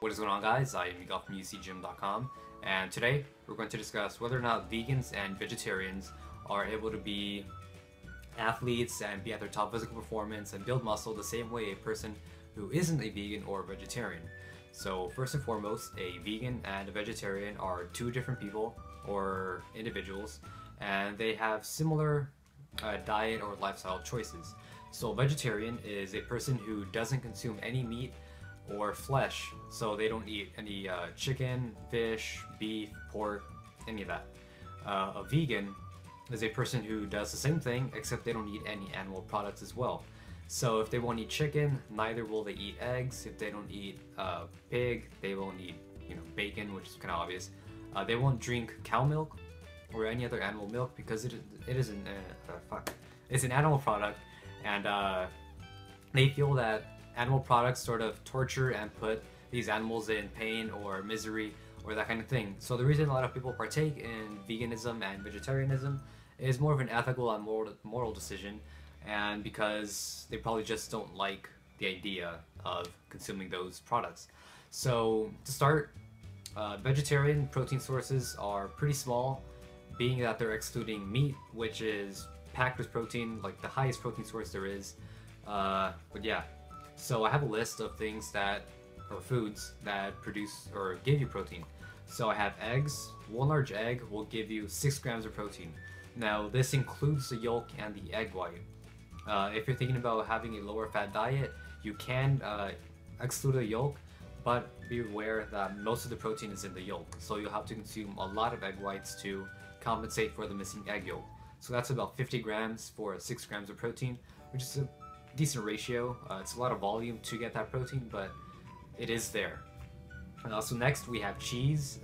What is going on, guys? I am Miguel from UCGym.com, and today we're going to discuss whether or not vegans and vegetarians are able to be athletes and be at their top physical performance and build muscle the same way a person who isn't a vegan or vegetarian. So first and foremost, a vegan and a vegetarian are two different people or individuals, and they have similar diet or lifestyle choices. So a vegetarian is a person who doesn't consume any meat or flesh, so they don't eat any chicken, fish, beef, pork, any of that. A vegan is a person who does the same thing, except they don't eat any animal products as well. So if they won't eat chicken, neither will they eat eggs. If they don't eat pig, they won't eat bacon, which is kind of obvious. They won't drink cow milk or any other animal milk because it's an animal product, and they feel that animal products sort of torture and put these animals in pain or misery or that kind of thing. So the reason a lot of people partake in veganism and vegetarianism is more of an ethical and moral decision, and because they probably just don't like the idea of consuming those products. So to start, vegetarian protein sources are pretty small, being that they're excluding meat, which is packed with protein, like the highest protein source there is. But yeah. So I have a list of things or foods that produce or give you protein. So I have eggs. One large egg will give you 6 grams of protein. Now this includes the yolk and the egg white. If you're thinking about having a lower fat diet, you can exclude the yolk, but be aware that most of the protein is in the yolk. So you'll have to consume a lot of egg whites to compensate for the missing egg yolk. So that's about 50 grams for 6 grams of protein, which is a decent ratio. It's a lot of volume to get that protein, but it is there. So next we have cheese.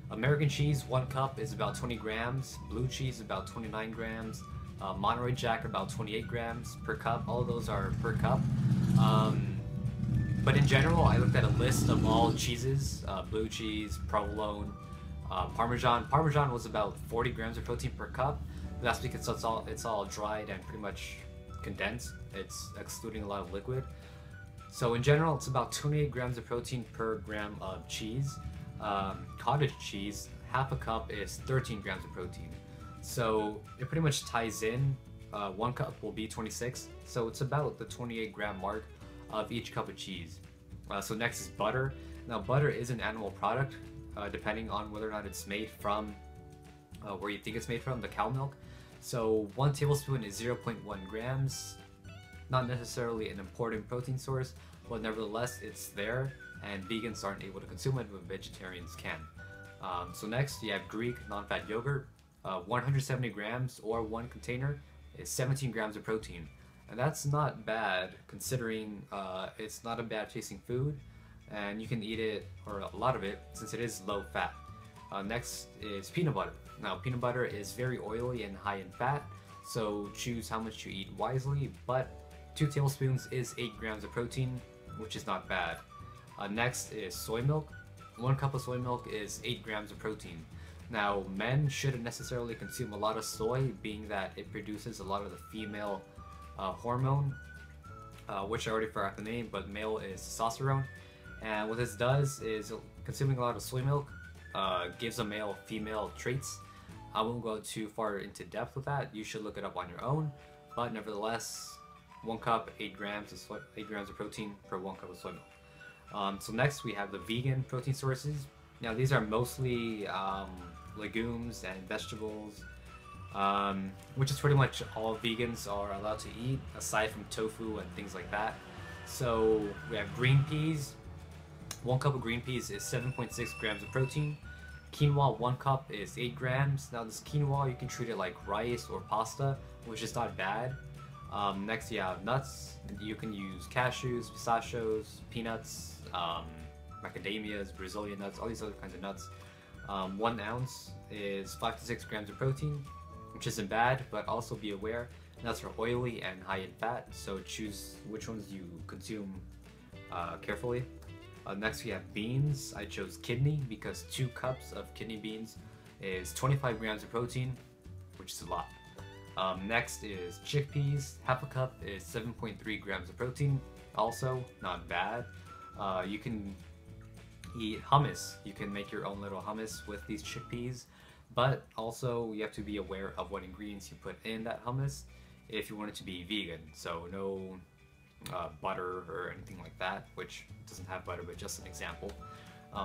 American cheese, 1 cup is about 20 grams. Blue cheese about 29 grams. Monterey Jack about 28 grams per cup. All of those are per cup. But in general, I looked at a list of all cheeses: blue cheese, provolone, Parmesan. Parmesan was about 40 grams of protein per cup. That's because it's all dried and pretty much condensed. It's excluding a lot of liquid. So in general, it's about 28 grams of protein per gram of cheese. Cottage cheese, half a cup is 13 grams of protein. So it pretty much ties in. 1 cup will be 26. So it's about the 28 gram mark of each cup of cheese. So next is butter. Now butter is an animal product, depending on whether or not it's made from where you think it's made from, the cow milk. So 1 tablespoon is 0.1 grams. Not necessarily an important protein source, but nevertheless it's there, and vegans aren't able to consume it, but vegetarians can. So next you have Greek non-fat yogurt. 170 grams or 1 container is 17 grams of protein. And that's not bad, considering it's not a bad tasting food, and you can eat it, or a lot of it, since it is low fat. Next is peanut butter. Now peanut butter is very oily and high in fat, so choose how much you eat wisely, but 2 tablespoons is 8 grams of protein, which is not bad. Next is soy milk. 1 cup of soy milk is 8 grams of protein. Now men shouldn't necessarily consume a lot of soy, being that it produces a lot of the female hormone, which I already forgot the name, but male is testosterone. And what this does is consuming a lot of soy milk gives a male female traits. I won't go too far into depth with that. You should look it up on your own. But nevertheless, 1 cup, 8 grams of protein per 1 cup of soy milk. So next we have the vegan protein sources. Now these are mostly legumes and vegetables, which is pretty much all vegans are allowed to eat, aside from tofu and things like that. So we have green peas. 1 cup of green peas is 7.6 grams of protein. Quinoa, 1 cup is 8 grams. Now this quinoa, you can treat it like rice or pasta, which is not bad. Next you have nuts. You can use cashews, pistachios, peanuts, macadamias, Brazilian nuts, all these other kinds of nuts. 1 ounce is 5 to 6 grams of protein, which isn't bad, but also be aware nuts are oily and high in fat, so choose which ones you consume carefully. Next we have beans. I chose kidney because 2 cups of kidney beans is 25 grams of protein, which is a lot. Next is chickpeas. Half a cup is 7.3 grams of protein. Also, not bad. You can eat hummus. You can make your own little hummus with these chickpeas, but also you have to be aware of what ingredients you put in that hummus if you want it to be vegan. So no butter or anything like that, which doesn't have butter, but just an example.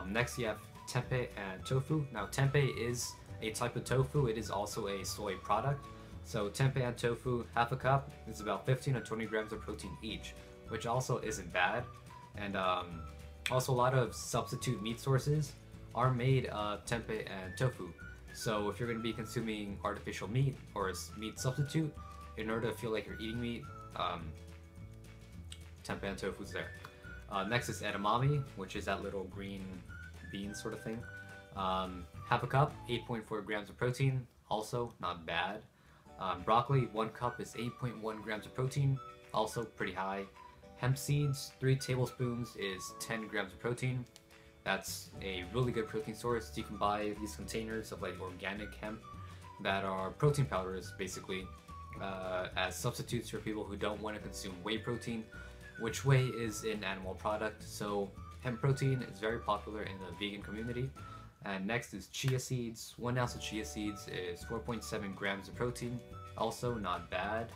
Next you have tempeh and tofu. Now tempeh is a type of tofu. It is also a soy product. So tempeh and tofu, half a cup, is about 15 to 20 grams of protein each, which also isn't bad. And also a lot of substitute meat sources are made of tempeh and tofu. So if you're going to be consuming artificial meat or a meat substitute, in order to feel like you're eating meat, tempeh and tofu's there. Next is edamame, which is that little green bean sort of thing. Half a cup, 8.4 grams of protein, also not bad. Broccoli, 1 cup is 8.1 grams of protein, also pretty high. Hemp seeds, 3 tablespoons is 10 grams of protein. That's a really good protein source. You can buy these containers of like organic hemp that are protein powders, basically, as substitutes for people who don't want to consume whey protein, which whey is an animal product. So hemp protein is very popular in the vegan community. And next is chia seeds. 1 ounce of chia seeds is 4.7 grams of protein, also not bad.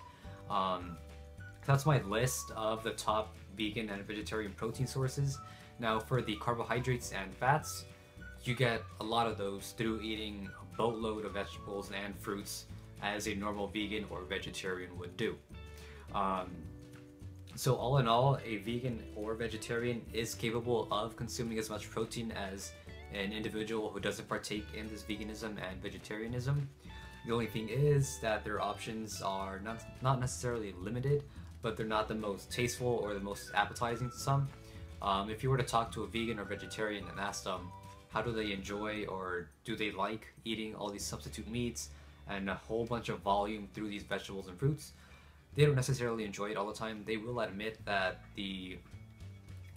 That's my list of the top vegan and vegetarian protein sources. Now for the carbohydrates and fats, you get a lot of those through eating a boatload of vegetables and fruits as a normal vegan or vegetarian would do. So all in all, a vegan or vegetarian is capable of consuming as much protein as an individual who doesn't partake in this veganism and vegetarianism. The only thing is that their options are not necessarily limited, but they're not the most tasteful or the most appetizing to some. If you were to talk to a vegan or vegetarian and ask them how do they enjoy or do they like eating all these substitute meats and a whole bunch of volume through these vegetables and fruits, they don't necessarily enjoy it all the time. They will admit that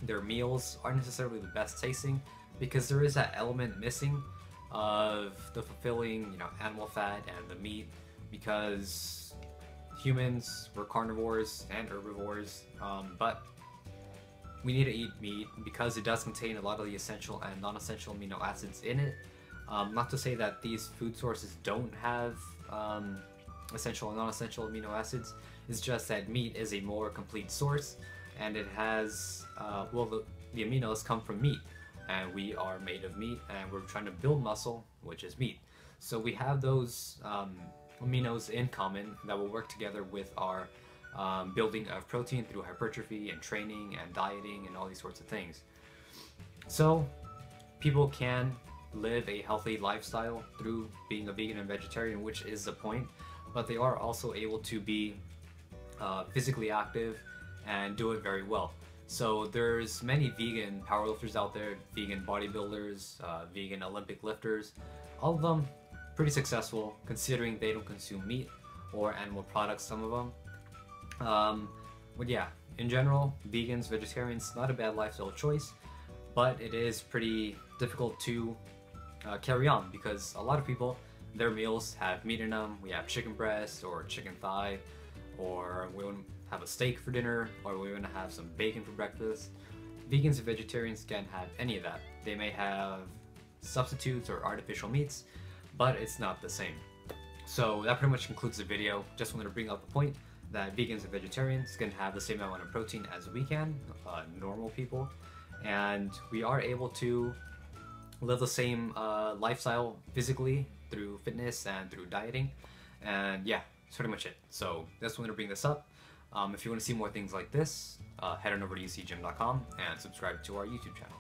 their meals aren't necessarily the best tasting because there is that element missing of the fulfilling, animal fat and the meat, because humans, we're carnivores and herbivores, but we need to eat meat because it does contain a lot of the essential and non-essential amino acids in it. Not to say that these food sources don't have essential and non-essential amino acids, it's just that meat is a more complete source, and it has, the aminos come from meat, and we are made of meat, and we're trying to build muscle, which is meat. So we have those aminos in common that will work together with our building of protein through hypertrophy and training and dieting and all these sorts of things. So people can live a healthy lifestyle through being a vegan and vegetarian, which is the point, but they are also able to be physically active and do it very well. So there's many vegan powerlifters out there, vegan bodybuilders, vegan Olympic lifters, all of them pretty successful considering they don't consume meat or animal products, some of them. But yeah, in general, vegans, vegetarians, not a bad lifestyle choice, but it is pretty difficult to carry on because a lot of people, their meals have meat in them. We have chicken breast or chicken thigh, or we want to have a steak for dinner, or we want to have some bacon for breakfast. Vegans and vegetarians can't have any of that. They may have substitutes or artificial meats, but it's not the same. So that pretty much concludes the video. Just wanted to bring up the point that vegans and vegetarians can have the same amount of protein as we can, normal people, and we are able to live the same lifestyle physically through fitness and through dieting. And yeah, that's pretty much it. So just wanted to bring this up. If you want to see more things like this, head on over to UCGym.com and subscribe to our YouTube channel.